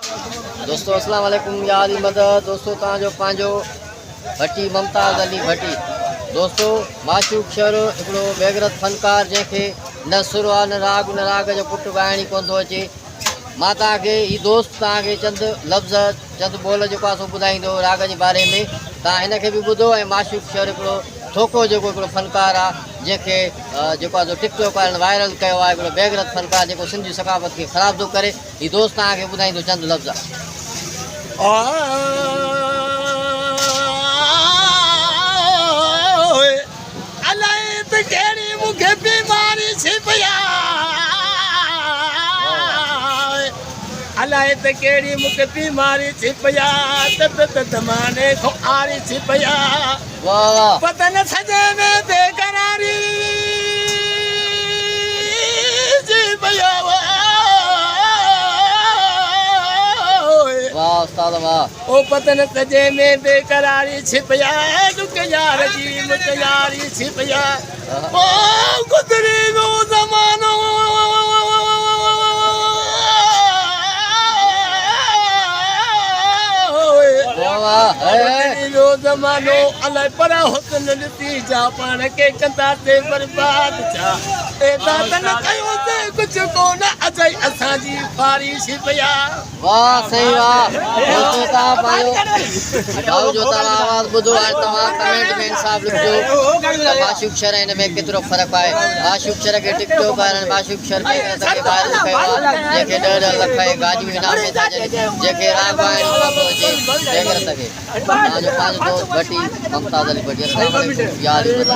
दोस्तों अस्सलाम वालेकुम या अली मदद। दोस्तों तव्हांजो पंहिंजो भट्टी मुमताज़ अली भट्टी। दोस्तों माशूक शहर हिकिड़ो बेगरत फनकार जंहिंखे न सुर आहे न राग जो पुटु ॻाइण ई कोन थो अचे। मां तव्हांखे हीउ दोस्त तव्हांखे चंद लफ़्ज़ चंद बोल जेको आहे सो ॿुधाईंदो राग जे बारे में। तव्हां हिनखे बि ॿुधो। ऐं माशूक शहर हिकिड़ो थोको जेको हिकिड़ो फनकार आहे जंहिंखे जेको आहे टिकटॉक वारनि वायरल कयो आहे। हिकिड़ो बेगरत फनकार जेको सिंधी सकाफ़त खे ख़राब थो करे। हीउ दोस्त तव्हांखे ॿुधाईंदो चंद लफ़्ज़। अलाए त कहिड़ी मूंखे बीमारी थी पिया त माने खो आरी थी पिया बदन सॼे में बेकरारी थी पिया ओ बदन सॼे में बेकरारी थी पिया दुख यार जी मूंखे यारी थी पिया ओ गुज़री वियो ज़मानो ज़मानो अलाए पर हुस्न ॾिसी जा पाण के कंदासीं बर्बाद छा न कयोसीं कुझु कोन अजय असांजी फारी थी पिया। वाह सही वाह। दोस्तों तव्हां पंहिंजो जो तव्हां आवाज़ ॿुधो आहे। तव्हां कमेंट में इंसाफ़ लिखिजो माशूक शहर हिन में केतिरो फ़र्क़ु आहे। माशूक शहर खे टिकटॉक वारनि माशूक शहर खे वायरल कयो आहे जंहिंखे 10 लख ऐं गाॾियूं इनाम में था ॾियनि जंहिंखे राग आहिनि उन थो अचे बेगरत खे। तव्हांजो पंहिंजो दोस्त भट्टी मुमताज़ अली भट्टी। अस्सलाम वालेकुम या अली मदद।